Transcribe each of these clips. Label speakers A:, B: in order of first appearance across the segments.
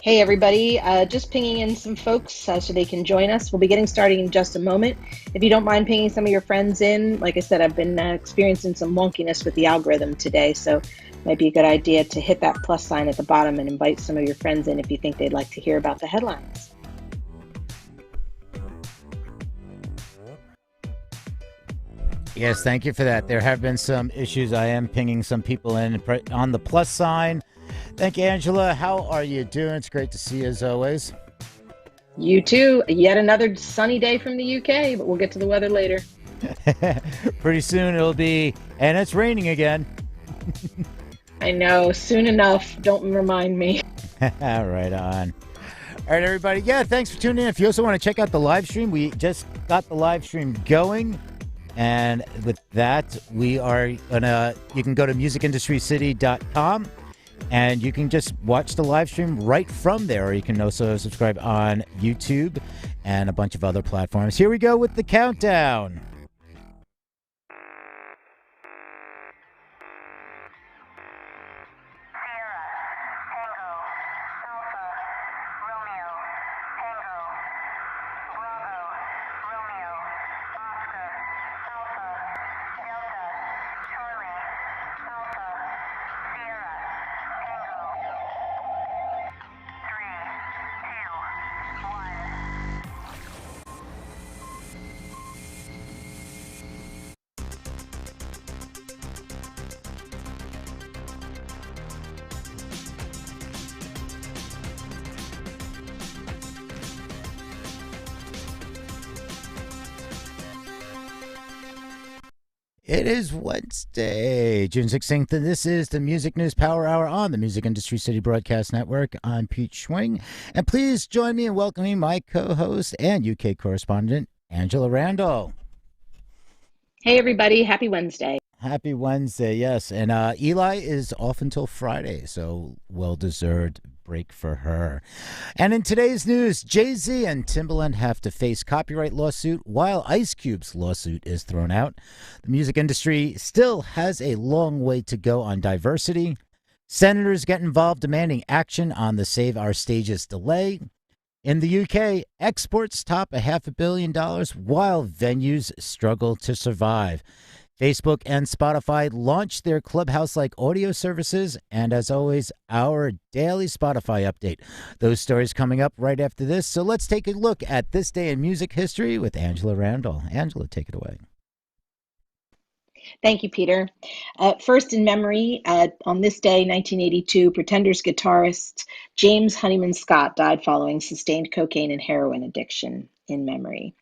A: Hey everybody, just pinging in some folks so they can join us. We'll be getting started in just a moment. If you don't mind pinging some of your friends in, like I said, I've been experiencing some wonkiness with the algorithm today, so it might be a good idea to hit that plus sign at the bottom and invite some of your friends in if you think they'd like to hear about the headlines.
B: Yes, thank you for that. There have been some issues. I am pinging some people in on the plus sign. Thank you, Angela. How are you doing? It's great to see you as always.
A: You too, yet another sunny day from the UK, but we'll get to the weather later.
B: Pretty soon it'll be, and it's raining again.
A: I know, soon enough. Don't remind me.
B: Right on. All right, everybody. Yeah, thanks for tuning in. If you also want to check out the live stream, we just got the live stream going. And with that, you can go to musicindustrycity.com and you can just watch the live stream right from there. Or you can also subscribe on YouTube and a bunch of other platforms. Here we go with the countdown. It is Wednesday, June 16th, and this is the Music News Power Hour on the Music Industry City Broadcast Network. I'm Pete Schwing, and please join me in welcoming my co-host and UK correspondent, Angela Randall.
A: Hey everybody, happy Wednesday.
B: Happy Wednesday, yes. And Eli is off until Friday, so well-deserved break for her. And in today's news, Jay-Z and Timbaland have to face copyright lawsuit while Ice Cube's lawsuit is thrown out. The music industry still has a long way to go on diversity. Senators get involved demanding action on the Save Our Stages delay. In the UK, exports top $500 million while venues struggle to survive. Facebook and Spotify launched their Clubhouse-like audio services, and as always, our daily Spotify update. Those stories coming up right after this, so let's take a look at this day in music history with Angela Randall. Angela, take it away.
A: Thank you, Peter. First, in memory, on this day, 1982, Pretenders guitarist James Honeyman Scott died following sustained cocaine and heroin addiction. In memory.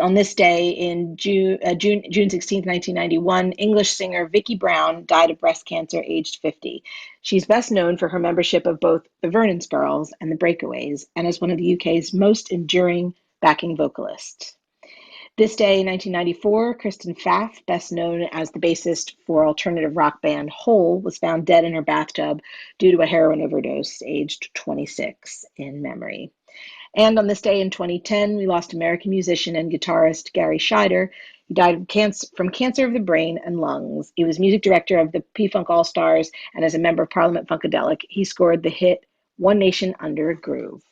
A: On this day, in June 16th, 1991, English singer Vicki Brown died of breast cancer, aged 50. She's best known for her membership of both the Vernon's Girls and the Breakaways, and as one of the UK's most enduring backing vocalists. This day, in 1994, Kristen Pfaff, best known as the bassist for alternative rock band Hole, was found dead in her bathtub due to a heroin overdose, aged 26, in memory. And on this day in 2010, we lost American musician and guitarist Gary Scheider. He died from cancer of the brain and lungs. He was music director of the P-Funk All-Stars, and as a member of Parliament Funkadelic, he scored the hit One Nation Under a Groove.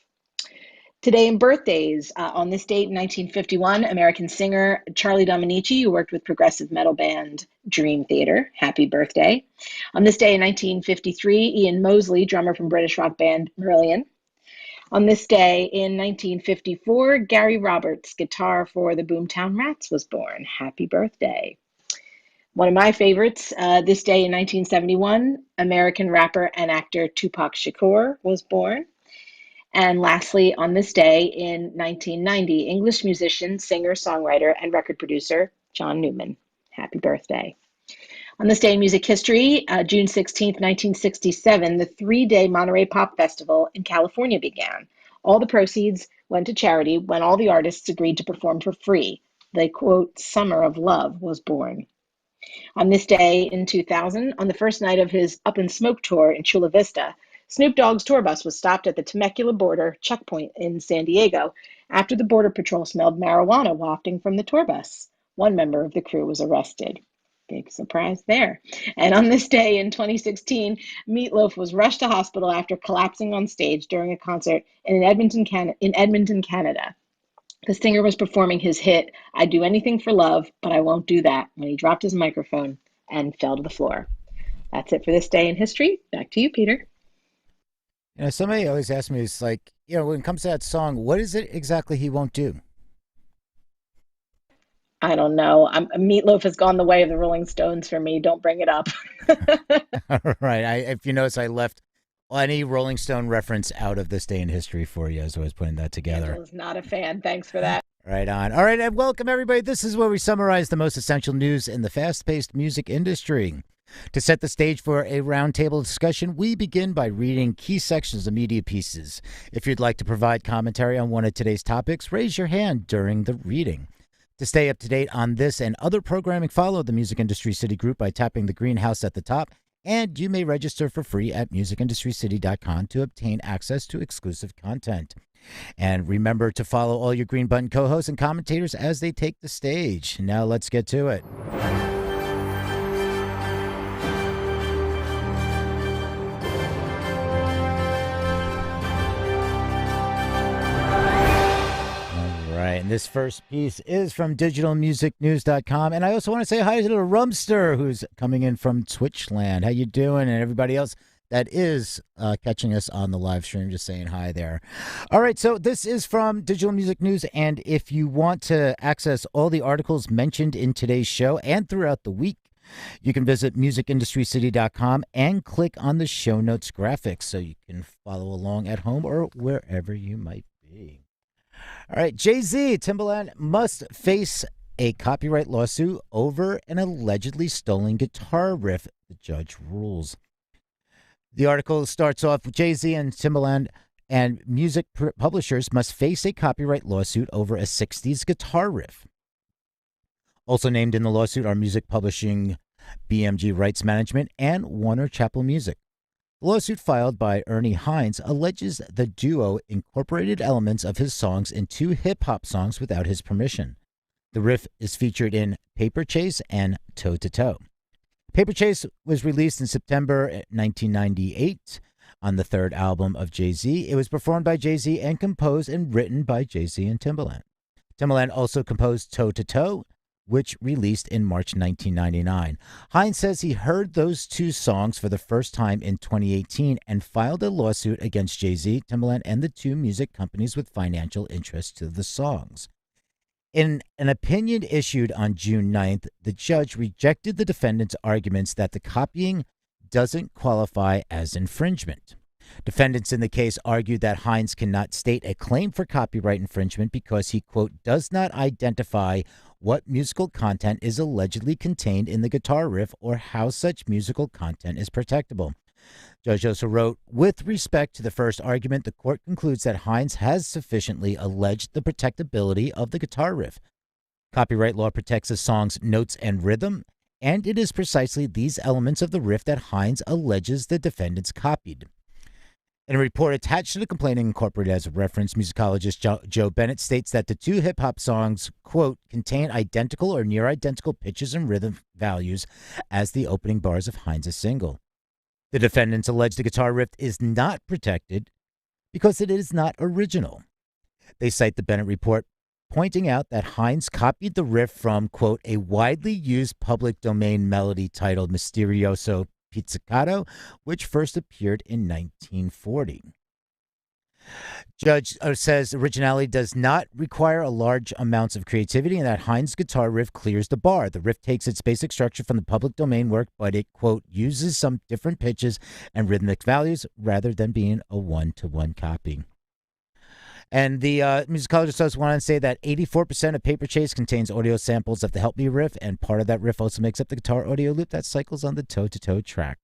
A: Today in birthdays, on this date in 1951, American singer Charlie Dominici, who worked with progressive metal band Dream Theater, happy birthday. On this day in 1953, Ian Mosley, drummer from British rock band Marillion. On this day in 1954, Gary Roberts, guitar for the Boomtown Rats, was born. Happy birthday. One of my favorites, this day in 1971, American rapper and actor Tupac Shakur was born. And lastly, on this day in 1990, English musician, singer, songwriter, and record producer John Newman. Happy birthday. On this day in music history, June 16th, 1967, the three-day Monterey Pop Festival in California began. All the proceeds went to charity when all the artists agreed to perform for free. The, quote, Summer of Love was born. On this day in 2000, on the first night of his Up in Smoke tour in Chula Vista, Snoop Dogg's tour bus was stopped at the Temecula border checkpoint in San Diego after the Border Patrol smelled marijuana wafting from the tour bus. One member of the crew was arrested. Big surprise there. And on this day in 2016, Meatloaf was rushed to hospital after collapsing on stage during a concert in Edmonton, Canada. The singer was performing his hit, "I'd Do Anything for Love, but I Won't Do That," when he dropped his microphone and fell to the floor. That's it for this day in history. Back to you, Peter.
B: Somebody always asks me, it's like, when it comes to that song, what is it exactly he won't do?
A: I don't know. Meatloaf has gone the way of the Rolling Stones for me. Don't bring it up.
B: All right. If you notice, I left any Rolling Stone reference out of this day in history for you as I was putting that together.
A: Angela's not a fan. Thanks for that.
B: Right on. All right, and welcome everybody. This is where we summarize the most essential news in the fast-paced music industry. To set the stage for a roundtable discussion, we begin by reading key sections of media pieces. If you'd like to provide commentary on one of today's topics, raise your hand during the reading. To stay up to date on this and other programming, follow the Music Industry City group by tapping the greenhouse at the top, and you may register for free at musicindustrycity.com to obtain access to exclusive content. And remember to follow all your Green Button co-hosts and commentators as they take the stage. Now let's get to it. And this first piece is from digitalmusicnews.com. And I also want to say hi to the Rumster, who's coming in from Twitchland. How you doing? And everybody else that is catching us on the live stream, just saying hi there. All right, so this is from Digital Music News. And if you want to access all the articles mentioned in today's show and throughout the week, you can visit musicindustrycity.com and click on the show notes graphics so you can follow along at home or wherever you might be. All right, Jay-Z, Timbaland must face a copyright lawsuit over an allegedly stolen guitar riff, the judge rules. The article starts off with Jay-Z and Timbaland and music publishers must face a copyright lawsuit over a 60s guitar riff. Also named in the lawsuit are music publishing, BMG Rights Management, and Warner Chappell Music. The lawsuit filed by Ernie Hines alleges the duo incorporated elements of his songs in two hip-hop songs without his permission. The riff is featured in Paper Chase and Toe to Toe. Paper Chase was released in September 1998 on the third album of Jay-Z. It was performed by Jay-Z and composed and written by Jay-Z and Timbaland. Timbaland also composed Toe to Toe, which released in March 1999. Hines says he heard those two songs for the first time in 2018 and filed a lawsuit against Jay-Z, Timbaland, and the two music companies with financial interest to the songs. In an opinion issued on June 9th, the judge rejected the defendant's arguments that the copying doesn't qualify as infringement. Defendants in the case argued that Hines cannot state a claim for copyright infringement because he, quote, does not identify what musical content is allegedly contained in the guitar riff or how such musical content is protectable. Judge also wrote, with respect to the first argument, the court concludes that Hines has sufficiently alleged the protectability of the guitar riff. Copyright law protects a song's notes and rhythm, and it is precisely these elements of the riff that Hines alleges the defendants copied. In a report attached to the complaint incorporated as a reference, musicologist Joe Bennett states that the two hip-hop songs, quote, contain identical or near-identical pitches and rhythm values as the opening bars of Hines' single. The defendants allege the guitar riff is not protected because it is not original. They cite the Bennett report, pointing out that Hines copied the riff from, quote, a widely used public domain melody titled Misterioso Pizzicato, which first appeared in 1940. Judge says originality does not require a large amounts of creativity and that Hines' guitar riff clears the bar. The riff takes its basic structure from the public domain work, but it, quote, uses some different pitches and rhythmic values rather than being a one-to-one copy. And the musicologist also went on to say that 84% of Paper Chase contains audio samples of the Help Me riff, and part of that riff also makes up the guitar audio loop that cycles on the Toe to Toe track.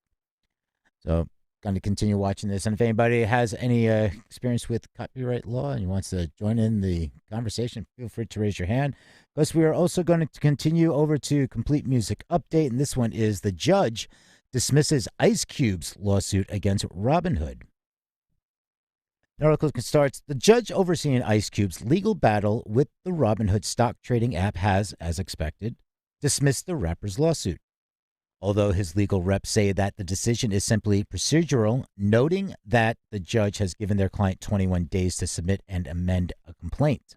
B: So, going to continue watching this. And if anybody has any experience with copyright law and wants to join in the conversation, feel free to raise your hand. Because we are also going to continue over to Complete Music Update, and this one is the judge dismisses Ice Cube's lawsuit against Robinhood. The article starts, the judge overseeing Ice Cube's legal battle with the Robinhood stock trading app has, as expected, dismissed the rapper's lawsuit. although his legal reps say that the decision is simply procedural, noting that the judge has given their client 21 days to submit and amend a complaint.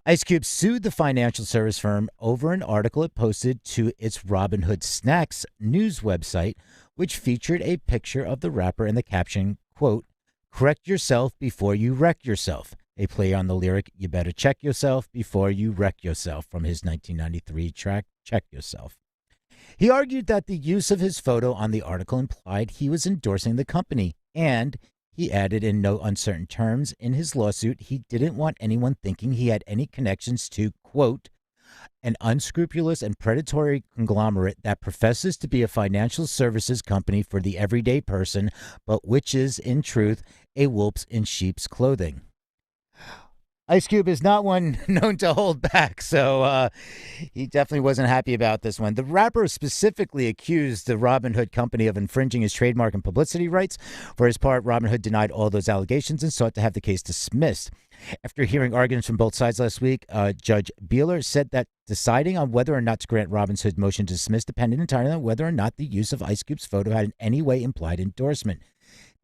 B: Ice Cube sued the financial service firm over an article it posted to its Robinhood Snacks news website, which featured a picture of the rapper and the caption, quote, "Correct yourself before you wreck yourself," a play on the lyric, "You better check yourself before you wreck yourself," from his 1993 track, Check Yourself. He argued that the use of his photo on the article implied he was endorsing the company, and he added in no uncertain terms in his lawsuit he didn't want anyone thinking he had any connections to, quote, "an unscrupulous and predatory conglomerate that professes to be a financial services company for the everyday person, but which is, in truth, a wolf in sheep's clothing." Ice Cube is not one known to hold back, so he definitely wasn't happy about this one. The rapper specifically accused the Robinhood company of infringing his trademark and publicity rights. For his part, Robinhood denied all those allegations and sought to have the case dismissed. After hearing arguments from both sides last week, Judge Beeler said that deciding on whether or not to grant Robinhood's motion to dismiss depended entirely on whether or not the use of Ice Cube's photo had in any way implied endorsement.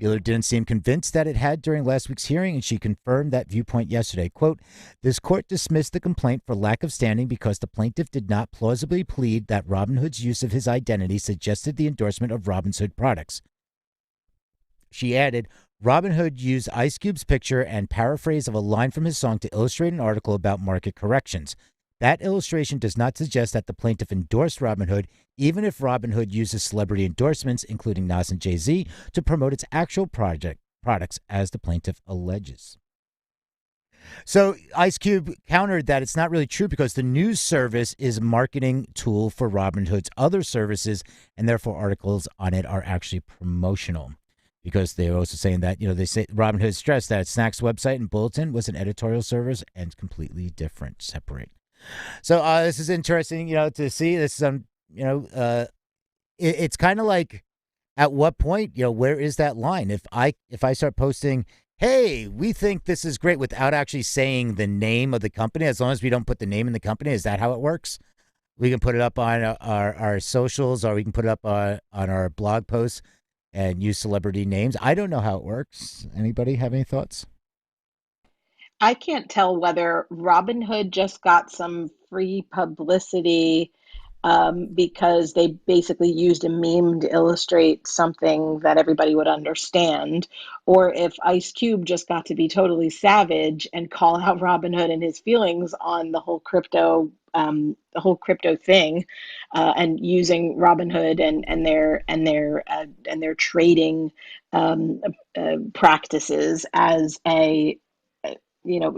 B: Beeler didn't seem convinced that it had during last week's hearing, and she confirmed that viewpoint yesterday. Quote, "This court dismissed the complaint for lack of standing because the plaintiff did not plausibly plead that Robinhood's use of his identity suggested the endorsement of Robinhood products." She added, "Robinhood used Ice Cube's picture and paraphrase of a line from his song to illustrate an article about market corrections. That illustration does not suggest that the plaintiff endorsed Robinhood, even if Robinhood uses celebrity endorsements, including Nas and Jay-Z, to promote its actual products, as the plaintiff alleges." So Ice Cube countered that it's not really true because the news service is a marketing tool for Robinhood's other services, and therefore articles on it are actually promotional. Because they're also saying that, they say Robinhood stressed that its Snacks website and bulletin was an editorial service and completely different, separate. So this is interesting, to see this. It's kind of like, at what point, where is that line? If I start posting, "Hey, we think this is great," without actually saying the name of the company, as long as we don't put the name in the company, is that how it works? We can put it up on our socials, or we can put it up on our blog posts and use celebrity names. I don't know how it works. Anybody have any thoughts?
A: I can't tell whether Robinhood just got some free publicity because they basically used a meme to illustrate something that everybody would understand, or if Ice Cube just got to be totally savage and call out Robinhood and his feelings on the whole crypto thing, and using Robinhood and their trading um, practices as a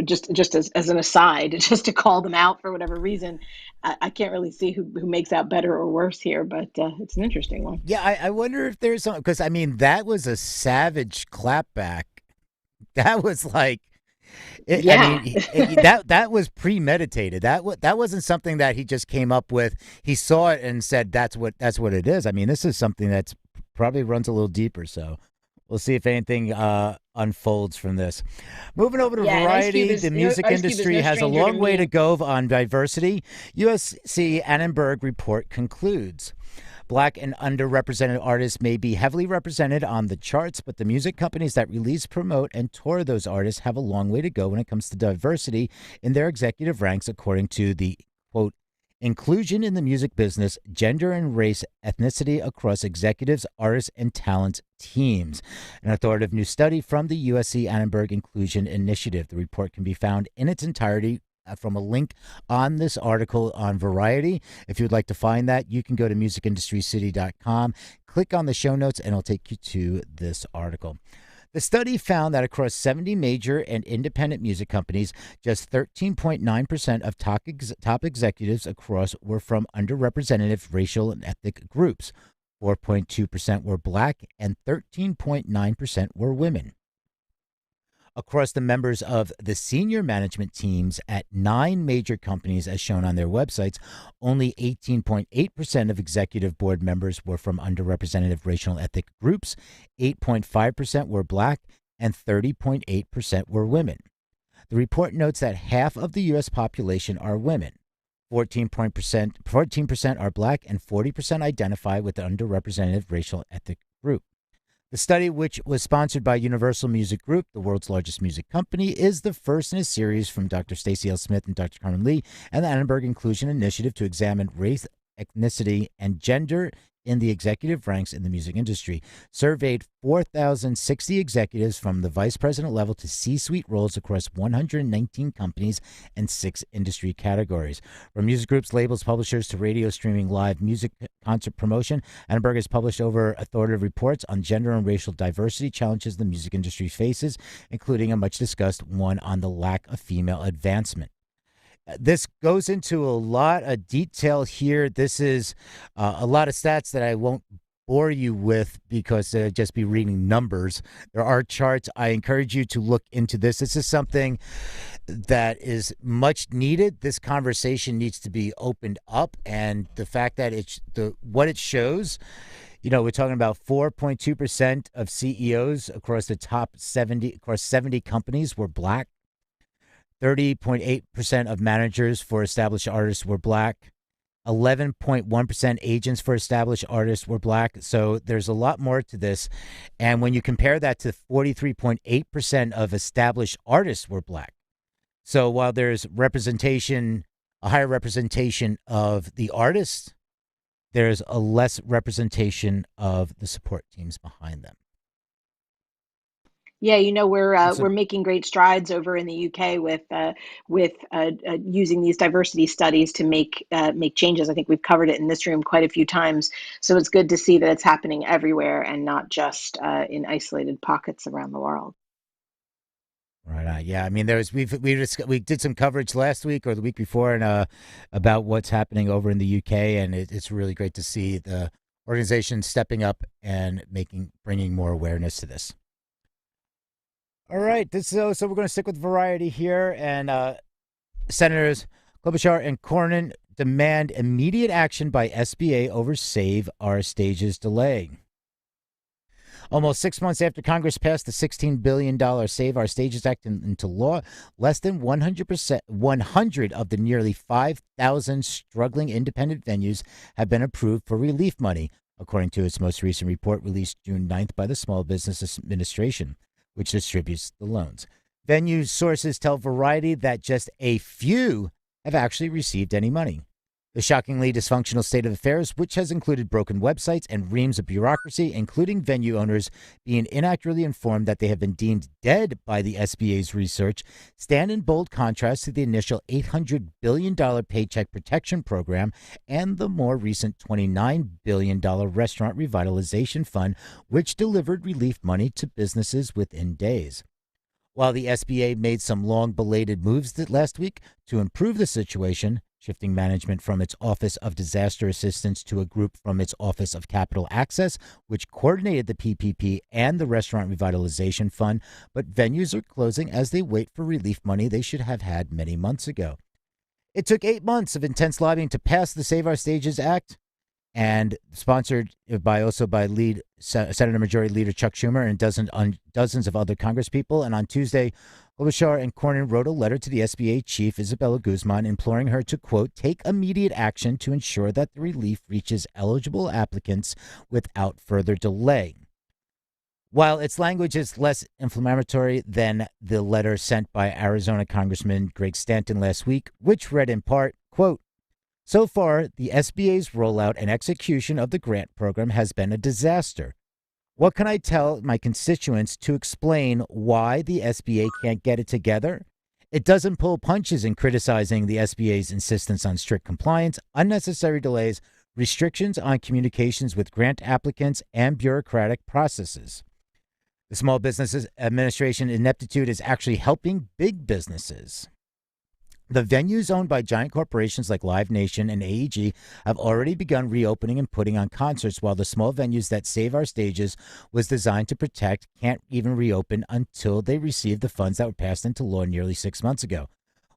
A: just as an aside, just to call them out for whatever reason. I can't really see who makes out better or worse here, but it's an interesting one.
B: Yeah, I wonder if there's some, because I mean, that was a savage clapback. That was like, I
A: Yeah.
B: mean, that was premeditated. That wasn't something that he just came up with. He saw it and said, that's what it is." I mean, this is something that's probably runs a little deeper. So we'll see if anything unfolds from this. Moving over to
A: Yeah, and
B: Variety, the music
A: Ice Cube is
B: industry
A: no
B: has a
A: stranger to
B: long way to
A: me.
B: go on diversity. USC Annenberg report concludes. Black and underrepresented artists may be heavily represented on the charts, but the music companies that release, promote, and tour those artists have a long way to go when it comes to diversity in their executive ranks, according to the, quote, "Inclusion in the music business, gender and race, ethnicity across executives, artists, and talent teams." An authoritative new study from the USC Annenberg Inclusion Initiative. The report can be found in its entirety from a link on this article on Variety. If you'd like to find that, you can go to musicindustrycity.com, click on the show notes, and it'll take you to this article. The study found that across 70 major and independent music companies, just 13.9% of top executives across were from underrepresented racial and ethnic groups. 4.2% were black, and 13.9% were women. Across the members of the senior management teams at 9 major companies, as shown on their websites, only 18.8% of executive board members were from underrepresented racial and ethnic groups, 8.5% were black, and 30.8% were women. The report notes that half of the U.S. population are women. 14% are black, and 40% identify with the underrepresented racial ethnic group. The study, which was sponsored by Universal Music Group, the world's largest music company, is the first in a series from Dr. Stacey L. Smith and Dr. Carmen Lee and the Annenberg Inclusion Initiative to examine race, ethnicity, and gender in the executive ranks in the music industry. Surveyed 4,060 executives from the vice president level to C-suite roles across 119 companies and 6 industry categories. From music groups, labels, publishers to radio streaming, live music, concert promotion, Annenberg has published over authoritative reports on gender and racial diversity challenges the music industry faces, including a much discussed one on the lack of female advancement. This goes into a lot of detail here. This is a lot of stats that I won't bore you with because I'd just be reading numbers. There are charts. I encourage you to look into this. This is something that is much needed. This conversation needs to be opened up, and the fact that what it shows. We're talking about 4.2% of CEOs across the top 70 companies were black. 30.8% of managers for established artists were black. 11.1% agents for established artists were black. So there's a lot more to this. And when you compare that to 43.8% of established artists were black. So while there's representation, a higher representation of the artists, there's a less representation of the support teams behind them.
A: Yeah, we're making great strides over in the UK with using these diversity studies to make changes. I think we've covered it in this room quite a few times. So it's good to see that it's happening everywhere and not just in isolated pockets around the world.
B: Right. Yeah. I mean, we did some coverage last week or the week before, and about what's happening over in the UK, and it's really great to see the organization stepping up and bringing more awareness to this. All right, so we're going to stick with variety here, and Senators Klobuchar and Cornyn demand immediate action by SBA over Save Our Stages delay. Almost 6 months after Congress passed the $16 billion Save Our Stages Act into law, less than 100 of the nearly 5,000 struggling independent venues have been approved for relief money, according to its most recent report released June 9th by the Small Business Administration, which distributes the loans. Venue sources tell Variety that just a few have actually received any money. The shockingly dysfunctional state of affairs, which has included broken websites and reams of bureaucracy, including venue owners being inaccurately informed that they have been deemed dead by the SBA's research, stand in bold contrast to the initial $800 billion Paycheck Protection Program and the more recent $29 billion Restaurant Revitalization Fund, which delivered relief money to businesses within days. While the SBA made some long-belated moves last week to improve the situation, shifting management from its Office of Disaster Assistance to a group from its Office of Capital Access, which coordinated the PPP and the Restaurant Revitalization Fund, but venues are closing as they wait for relief money they should have had many months ago. It took 8 months of intense lobbying to pass the Save Our Stages Act, and sponsored by Senator Majority Leader Chuck Schumer and dozens of other congresspeople. And on Tuesday, Klobuchar and Cornyn wrote a letter to the SBA chief, Isabella Guzman, imploring her to, quote, take immediate action to ensure that the relief reaches eligible applicants without further delay. While its language is less inflammatory than the letter sent by Arizona Congressman Greg Stanton last week, which read in part, quote, so far, the SBA's rollout and execution of the grant program has been a disaster. What can I tell my constituents to explain why the SBA can't get it together? It doesn't pull punches in criticizing the SBA's insistence on strict compliance, unnecessary delays, restrictions on communications with grant applicants, and bureaucratic processes. The Small Business Administration ineptitude is actually helping big businesses. The venues owned by giant corporations like Live Nation and AEG have already begun reopening and putting on concerts, while the small venues that Save Our Stages was designed to protect can't even reopen until they receive the funds that were passed into law nearly 6 months ago.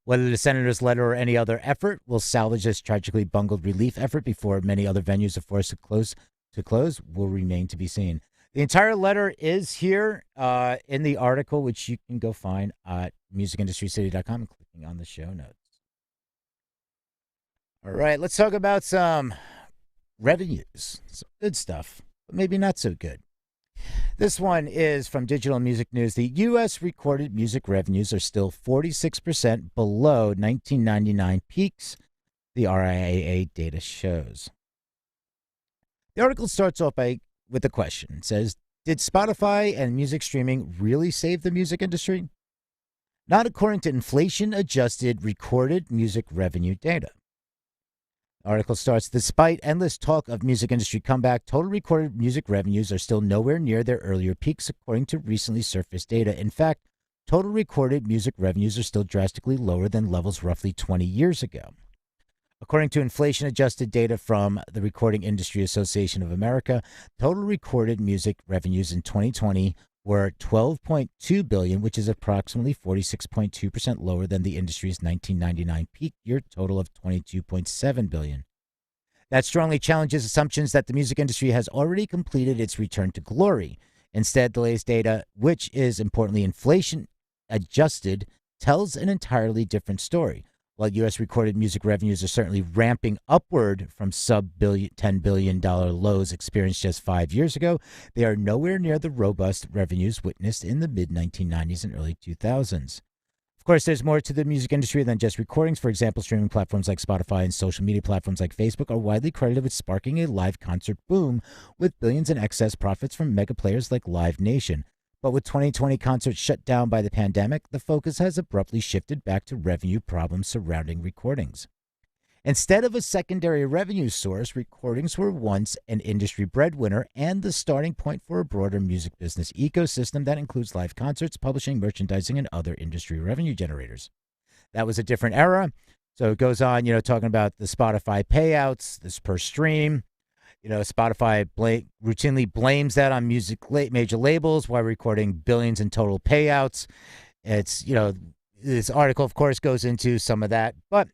B: Whether the senator's letter or any other effort will salvage this tragically bungled relief effort before many other venues are forced to close will remain to be seen. The entire letter is here in the article, which you can go find at musicindustrycity.com and clicking on the show notes. All right, let's talk about some revenues. Some good stuff, but maybe not so good. This one is from Digital Music News. The U.S. recorded music revenues are still 46% below 1999 peaks, the RIAA data shows. The article starts off with a question. It says, did Spotify and music streaming really save the music industry? Not according to inflation adjusted recorded music revenue data. The article starts, despite endless talk of music industry comeback, total recorded music revenues are still nowhere near their earlier peaks, according to recently surfaced data. In fact, total recorded music revenues are still drastically lower than levels roughly 20 years ago. According to inflation-adjusted data from the Recording Industry Association of America, total recorded music revenues in 2020 were $12.2 billion, which is approximately 46.2% lower than the industry's 1999 peak year total of $22.7 billion. That strongly challenges assumptions that the music industry has already completed its return to glory. Instead, the latest data, which is importantly inflation-adjusted, tells an entirely different story. While U.S. recorded music revenues are certainly ramping upward from $10 billion lows experienced just 5 years ago, they are nowhere near the robust revenues witnessed in the mid-1990s and early 2000s. Of course, there's more to the music industry than just recordings. For example, streaming platforms like Spotify and social media platforms like Facebook are widely credited with sparking a live concert boom, with billions in excess profits from mega players like Live Nation. But with 2020 concerts shut down by the pandemic, the focus has abruptly shifted back to revenue problems surrounding recordings. Instead of a secondary revenue source, recordings were once an industry breadwinner and the starting point for a broader music business ecosystem that includes live concerts, publishing, merchandising, and other industry revenue generators. That was a different era. So it goes on, talking about the Spotify payouts, this per stream. Spotify routinely blames that on major labels while recording billions in total payouts. It's, this article, of course, goes into some of that. But,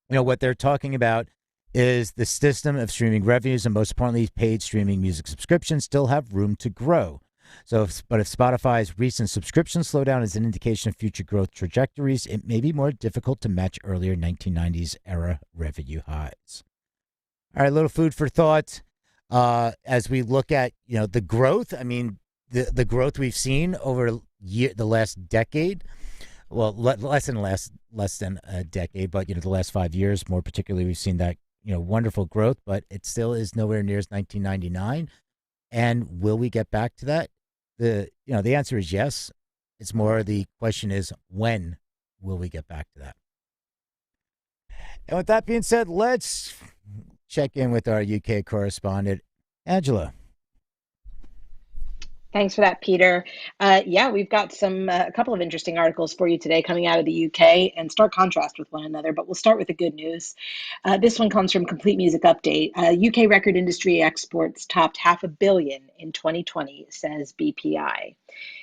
B: what they're talking about is the system of streaming revenues and, most importantly, paid streaming music subscriptions still have room to grow. But if Spotify's recent subscription slowdown is an indication of future growth trajectories, it may be more difficult to match earlier 1990s era revenue highs. All right, a little food for thought as we look at the growth. I mean, the growth we've seen over the last decade. Well, less than a decade, but the last 5 years, more particularly, we've seen that wonderful growth, but it still is nowhere near as 1999. And will we get back to that? The answer is yes. It's more the question is when will we get back to that? And with that being said, let's check in with our UK correspondent, Angela.
A: Thanks for that, Peter. Yeah, we've got a couple of interesting articles for you today coming out of the UK and stark contrast with one another, but we'll start with the good news. This one comes from Complete Music Update. UK record industry exports topped $500 million in 2020, says BPI.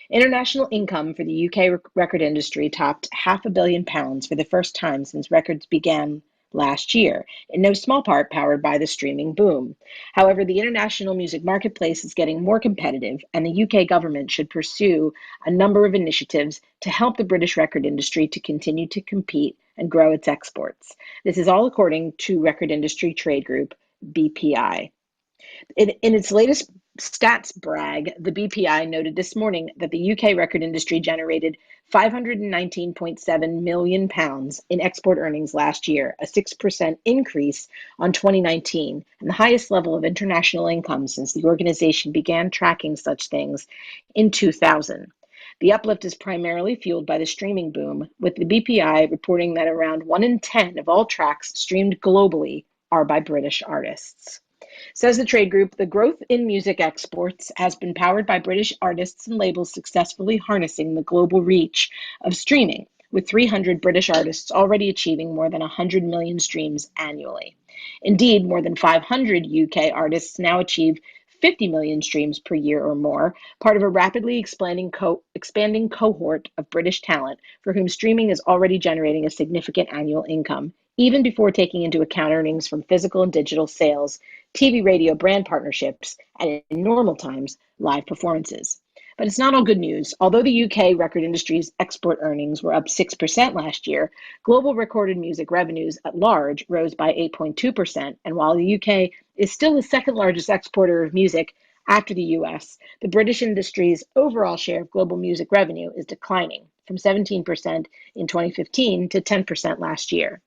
A: International income for the UK record industry topped £500 million for the first time since records began last year, in no small part powered by the streaming boom. However, the international music marketplace is getting more competitive, and the UK government should pursue a number of initiatives to help the British record industry to continue to compete and grow its exports. This is all according to record industry trade group BPI. In its latest stats brag, the BPI noted this morning that the UK record industry generated £519.7 million in export earnings last year, a 6% increase on 2019, and the highest level of international income since the organization began tracking such things in 2000. The uplift is primarily fueled by the streaming boom, with the BPI reporting that around 1 in 10 of all tracks streamed globally are by British artists. Says the trade group, the growth in music exports has been powered by British artists and labels successfully harnessing the global reach of streaming, with 300 British artists already achieving more than 100 million streams annually. Indeed, more than 500 UK artists now achieve 50 million streams per year or more, part of a rapidly expanding cohort of British talent for whom streaming is already generating a significant annual income, even before taking into account earnings from physical and digital sales, TV radio brand partnerships, and in normal times, live performances. But it's not all good news. Although the UK record industry's export earnings were up 6% last year, global recorded music revenues at large rose by 8.2%. And while the UK is still the second largest exporter of music after the US, the British industry's overall share of global music revenue is declining from 17% in 2015 to 10% last year.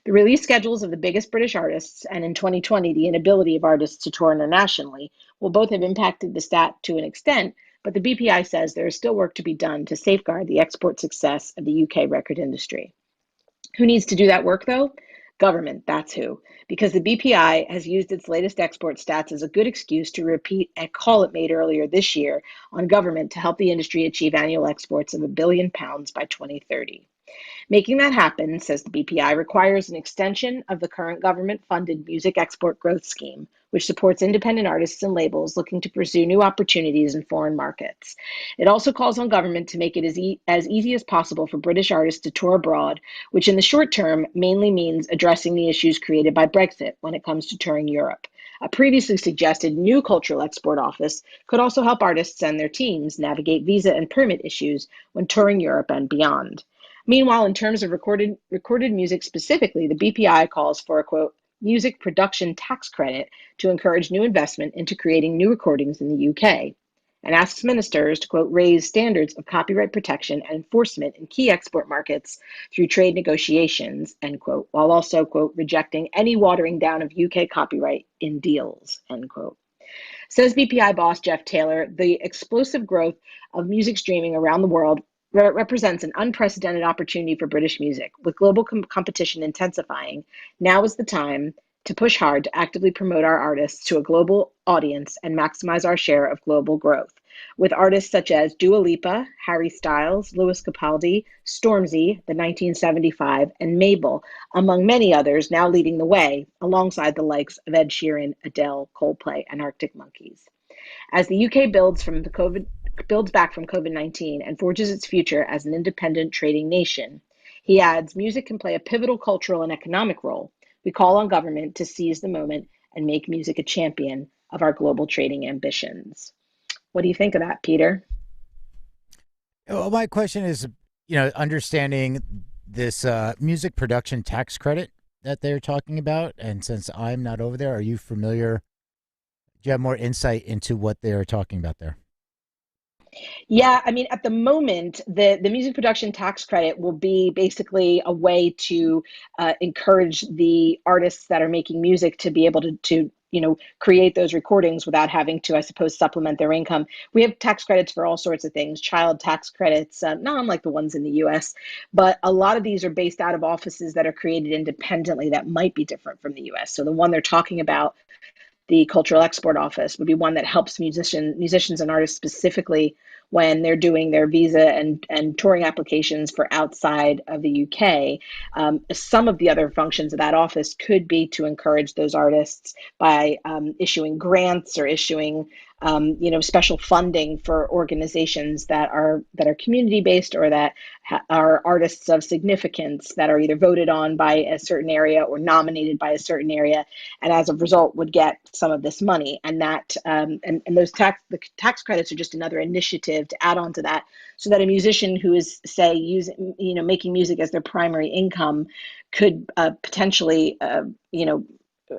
A: The release schedules of the biggest British artists, and in 2020, the inability of artists to tour internationally, will both have impacted the stat to an extent, but the BPI says there is still work to be done to safeguard the export success of the UK record industry. Who needs to do that work, though? Government, that's who. Because the BPI has used its latest export stats as a good excuse to repeat a call it made earlier this year on government to help the industry achieve annual exports of £1 billion by 2030. Making that happen, says the BPI, requires an extension of the current government funded Music Export Growth Scheme, which supports independent artists and labels looking to pursue new opportunities in foreign markets. It also calls on government to make it as easy as possible for British artists to tour abroad, which in the short term mainly means addressing the issues created by Brexit when it comes to touring Europe. A previously suggested new cultural export office could also help artists and their teams navigate visa and permit issues when touring Europe and beyond. Meanwhile, in terms of recorded music specifically, the BPI calls for a quote music production tax credit to encourage new investment into creating new recordings in the UK, and asks ministers to quote raise standards of copyright protection and enforcement in key export markets through trade negotiations, end quote, while also quote rejecting any watering down of UK copyright in deals, end quote. Says BPI boss Jeff Taylor, the explosive growth of music streaming around the world represents an unprecedented opportunity for British music. With global competition intensifying, now is the time to push hard to actively promote our artists to a global audience and maximize our share of global growth. With artists such as Dua Lipa, Harry Styles, Lewis Capaldi, Stormzy, the 1975, and Mabel, among many others, now leading the way alongside the likes of Ed Sheeran, Adele, Coldplay, and Arctic Monkeys. As the UK builds back from COVID-19 and forges its future as an independent trading nation, he adds, music can play a pivotal cultural and economic role. We call on government to seize the moment and make music a champion of our global trading ambitions. What do you think of that, Peter?
B: Well, my question is, understanding this music production tax credit that they're talking about, and since I'm not over there, are you familiar? Do you have more insight into what they're talking about there?
A: Yeah, I mean, at the moment, the music production tax credit will be basically a way to encourage the artists that are making music to be able to create those recordings without having to, I suppose, supplement their income. We have tax credits for all sorts of things, child tax credits, not unlike the ones in the U.S., but a lot of these are based out of offices that are created independently that might be different from the U.S. So the one they're talking about, the Cultural Export Office, would be one that helps musicians and artists specifically when they're doing their visa and touring applications for outside of the UK. Some of the other functions of that office could be to encourage those artists by issuing grants or issuing special funding for organizations that are community based or that are artists of significance that are either voted on by a certain area or nominated by a certain area, and as a result would get some of this money. And that and those the tax credits are just another initiative to add on to that, so that a musician who is, say, using making music as their primary income could potentially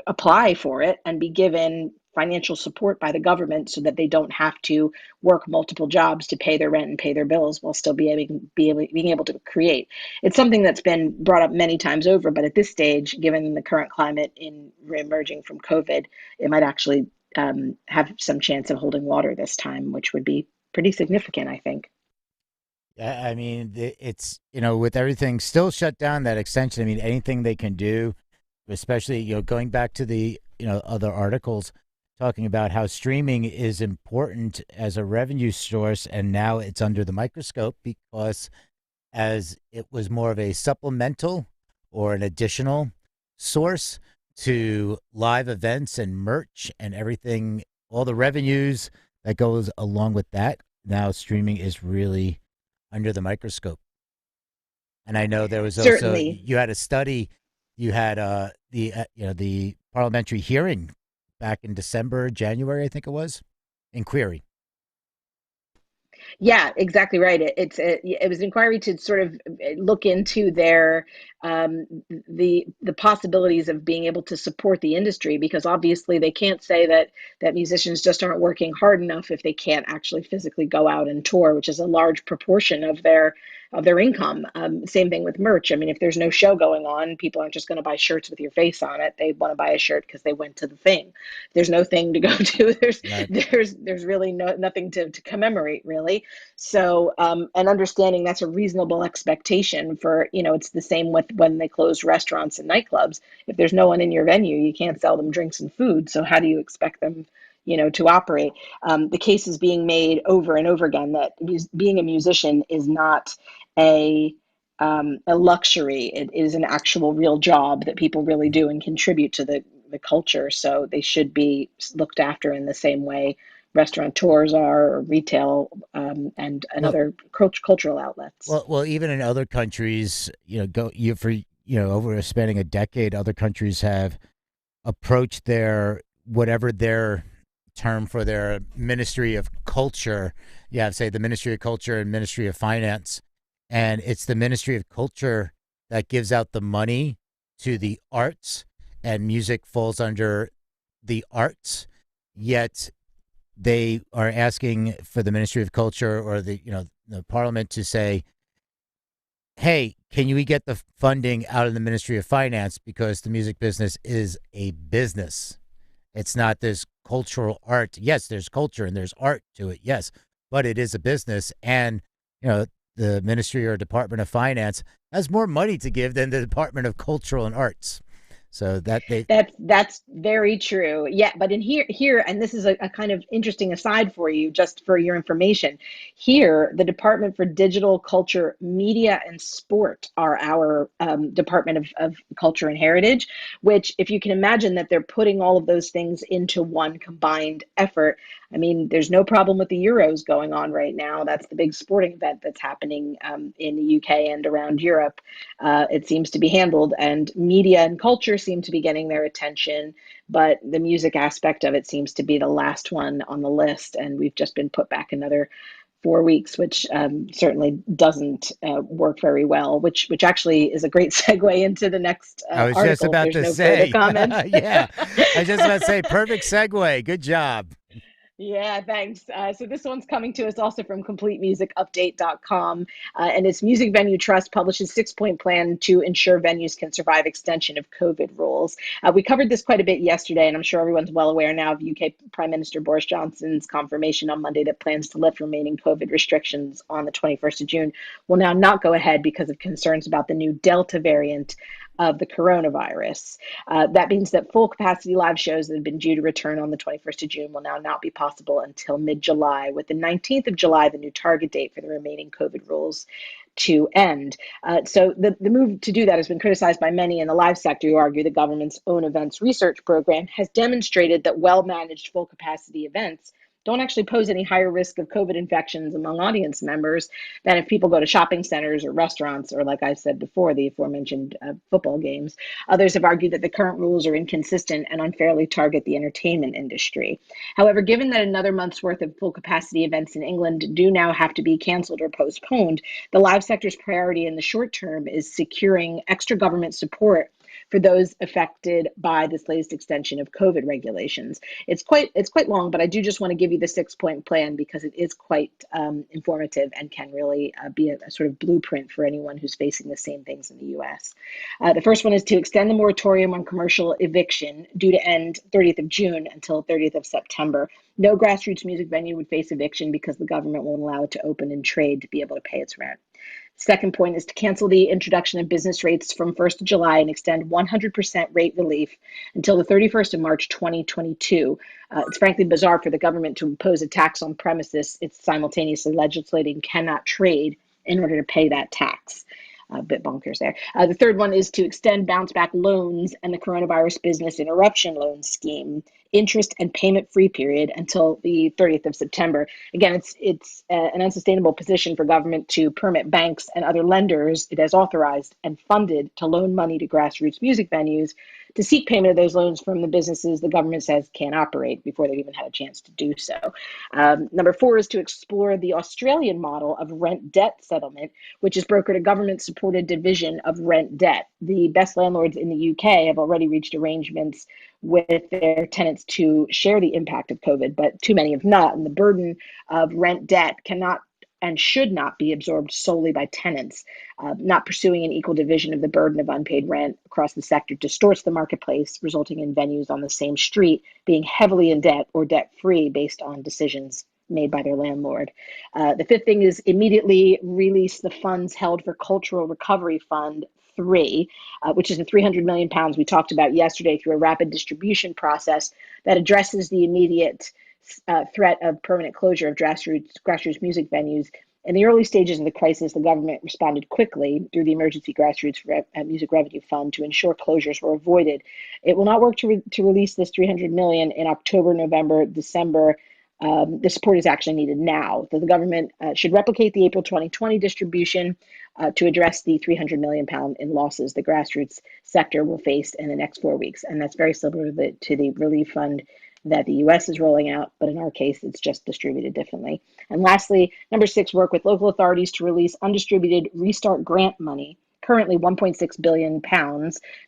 A: apply for it and be given financial support by the government so that they don't have to work multiple jobs to pay their rent and pay their bills while still being able to create. It's something that's been brought up many times over, but at this stage, given the current climate in reemerging from COVID, it might actually have some chance of holding water this time, which would be pretty significant, I think.
B: Yeah, I mean, it's with everything still shut down, that extension. I mean, anything they can do, especially going back to the other articles talking about how streaming is important as a revenue source, and now it's under the microscope because as it was more of a supplemental or an additional source to live events and merch and everything, all the revenues that goes along with that. Now streaming is really under the microscope. And I know there was also
A: Certainly.
B: you had a study, you had the parliamentary hearing back in December, January, I think it was, inquiry.
A: Yeah, exactly right. It was an inquiry to sort of look into their the possibilities of being able to support the industry, because obviously they can't say that musicians just aren't working hard enough if they can't actually physically go out and tour, which is a large proportion of their income. Same thing with merch. I mean, if there's no show going on, people aren't just going to buy shirts with your face on it. They want to buy a shirt because they went to the thing. There's no thing to go to.
B: Right.
A: There's really nothing to commemorate, really. So, and understanding that's a reasonable expectation for, it's the same with when they close restaurants and nightclubs. If there's no one in your venue, you can't sell them drinks and food. So how do you expect them, to operate? The case is being made over and over again that being a musician is not a a luxury. It is an actual real job that people really do and contribute to the culture. So they should be looked after in the same way restaurateurs are, or retail, and
B: Well,
A: other cultural outlets.
B: even in other countries, over spanning a decade, other countries have approached their whatever their term for their Ministry of Culture. Yeah, say the Ministry of Culture and Ministry of Finance, and it's the Ministry of Culture that gives out the money to the arts, and music falls under the arts. Yet they are asking for the Ministry of Culture or the Parliament to say, "Hey, can we get the funding out of the Ministry of Finance because the music business is a business? It's not this cultural art. Yes, there's culture and there's art to it. Yes, but it is a business, and you know the Ministry or Department of Finance has more money to give than the Department of Cultural and Arts. So that they
A: That's very true. Yeah, but in here, and this is a kind of interesting aside for you, just for your information. Here, the Department for Digital Culture, Media, and Sport are our Department of Culture and Heritage. Which, if you can imagine that they're putting all of those things into one combined effort. I mean, there's no problem with the Euros going on right now. That's the big sporting event that's happening in the UK and around Europe. It seems to be handled, and media and culture seem to be getting their attention, but the music aspect of it seems to be the last one on the list, and we've just been put back another 4 weeks, which certainly doesn't work very well. Which actually is a great segue into the next
B: I was just
A: article. If
B: about
A: there's
B: to
A: no further
B: say,
A: comments.
B: yeah, I was just about to say, perfect segue. Good job.
A: Yeah, thanks. So this one's coming to us also from CompleteMusicUpdate.com, and its Music Venue Trust publishes six-point plan to ensure venues can survive extension of COVID rules. We covered this quite a bit yesterday, and I'm sure everyone's well aware now of UK Prime Minister Boris Johnson's confirmation on Monday that plans to lift remaining COVID restrictions on the 21st of June will now not go ahead because of concerns about the new Delta variant of the coronavirus. That means that full capacity live shows that have been due to return on the 21st of June will now not be possible until mid July, with the 19th of July the new target date for the remaining COVID rules to end. So the move to do that has been criticized by many in the live sector, who argue the government's own events research program has demonstrated that well managed full capacity events don't actually pose any higher risk of COVID infections among audience members than if people go to shopping centers or restaurants, or, like I said before, the aforementioned football games. Others have argued that the current rules are inconsistent and unfairly target the entertainment industry. However, given that another month's worth of full capacity events in England do now have to be canceled or postponed, the live sector's priority in the short term is securing extra government support for those affected by this latest extension of COVID regulations. It's quite long, but I do just want to give you the six-point plan because it is quite informative and can really be a sort of blueprint for anyone who's facing the same things in the U.S. The first one is to extend the moratorium on commercial eviction, due to end 30th of June until 30th of September. No grassroots music venue would face eviction because the government won't allow it to open and trade to be able to pay its rent. Second point is to cancel the introduction of business rates from 1st of July and extend 100% rate relief until the 31st of March 2022. It's frankly bizarre for the government to impose a tax on premises it's simultaneously legislating cannot trade in order to pay that tax. A bit bonkers there. The third one is to extend bounce back loans and the coronavirus business interruption loan scheme interest and payment-free period until the 30th of September. Again, it's an unsustainable position for government to permit banks and other lenders it has authorized and funded to loan money to grassroots music venues to seek payment of those loans from the businesses the government says can't operate before they've even had a chance to do so. Number four is to explore the Australian model of rent debt settlement, which has brokered a government-supported division of rent debt. The best landlords in the UK have already reached arrangements with their tenants to share the impact of COVID, but too many have not. And the burden of rent debt cannot and should not be absorbed solely by tenants. Not pursuing an equal division of the burden of unpaid rent across the sector distorts the marketplace, resulting in venues on the same street being heavily in debt or debt free based on decisions made by their landlord. The fifth thing is immediately release the funds held for Cultural Recovery Fund 3, which is the £300 million we talked about yesterday through a rapid distribution process that addresses the immediate threat of permanent closure of grassroots music venues. In the early stages of the crisis, the government responded quickly through the Emergency Music Revenue Fund to ensure closures were avoided. It will not work to release this $300 million in October, November, December. The support is actually needed now. So the government should replicate the April 2020 distribution to address the £300 million in losses the grassroots sector will face in the next 4 weeks. And that's very similar to the relief fund that the US is rolling out, but in our case, it's just distributed differently. And lastly, number six, work with local authorities to release undistributed Restart grant money, currently £1.6 billion,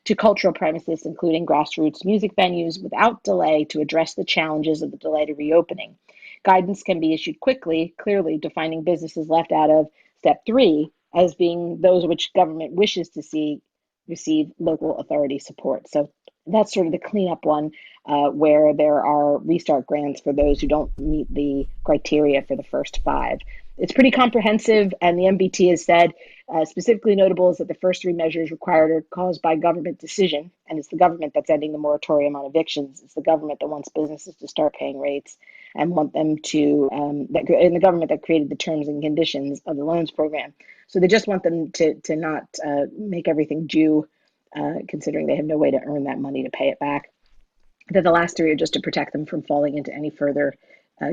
A: to cultural premises, including grassroots music venues, without delay to address the challenges of the delay to reopening. Guidance can be issued quickly, clearly defining businesses left out of step three as being those which government wishes to see receive local authority support. So that's sort of the cleanup one, where there are restart grants for those who don't meet the criteria for the first five. It's pretty comprehensive, and the MBT has said specifically notable is that the first three measures required are caused by government decision, and it's the government that's ending the moratorium on evictions. It's the government that wants businesses to start paying rates and want them to, and the government that created the terms and conditions of the loans program. So they just want them to not make everything due, considering they have no way to earn that money to pay it back. Then the last three are just to protect them from falling into any further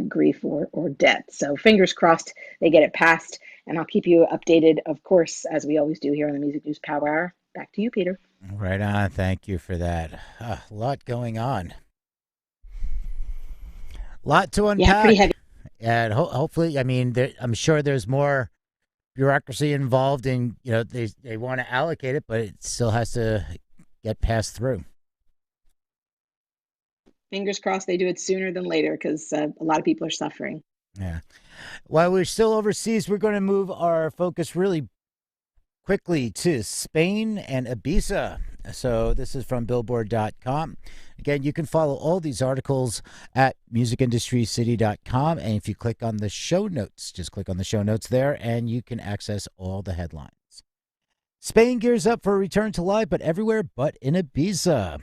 A: grief or debt. So fingers crossed they get it passed, and I'll keep you updated, of course, as we always do here on the Music News Power Hour. Back to you, Peter.
B: Right on. Thank you for that. A lot going on. Lot to
A: Yeah, pretty
B: unpack.
A: heavy.
B: And hopefully, I mean, I'm sure there's more bureaucracy involved in, they want to allocate it, but it still has to get passed through.
A: Fingers crossed they do it sooner than later, because a lot of people are suffering.
B: Yeah. While we're still overseas, we're going to move our focus really quickly to Spain and Ibiza. So this is from Billboard.com. Again, you can follow all these articles at musicindustrycity.com. And if you click on the show notes, just click on the show notes there, and you can access all the headlines. Spain gears up for a return to live, but everywhere but in Ibiza.